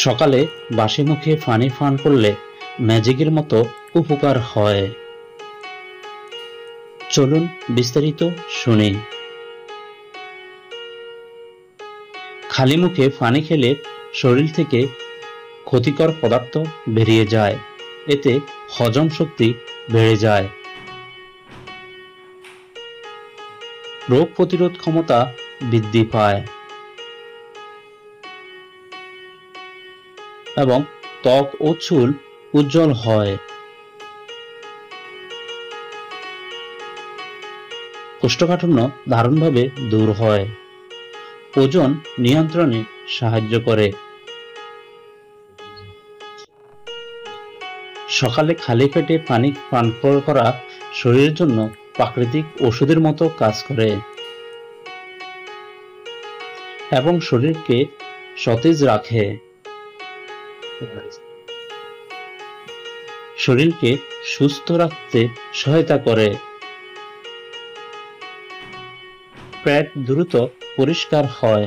সকালে বাসি মুখে পানি পান করলে ম্যাজিকের মতো উপকার হয়। চলুন বিস্তারিত শুনি। খালি মুখে পানি খেলে শরীর থেকে ক্ষতিকর পদার্থ বেরিয়ে যায়, এতে হজম শক্তি বেড়ে যায়, রোগ প্রতিরোধ ক্ষমতা বৃদ্ধি পায় এবং ত্বক ও চুল উজ্জ্বল হয়। কোষ্ঠকাঠিন্য দারুণভাবে দূর হয়, ওজন নিয়ন্ত্রণে সাহায্য করে। সকালে খালি পেটে পানি পান করা শরীরের জন্য প্রাকৃতিক ওষুধের মতো কাজ করে এবং শরীরকে সতেজ রাখে। শরীরকে সুস্থ রাখতে সহায়তা করে, পেট দ্রুত পরিষ্কার হয়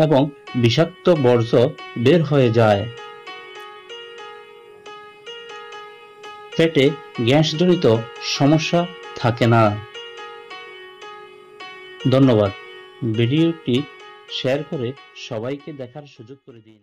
এবং বিষাক্ত বর্জ্য বের হয়ে যায়। পেটে গ্যাসজনিত সমস্যা থাকে না। ধন্যবাদ। ভিডিওটি শেয়ার করে সবাইকে দেখার সুযোগ করে দিন।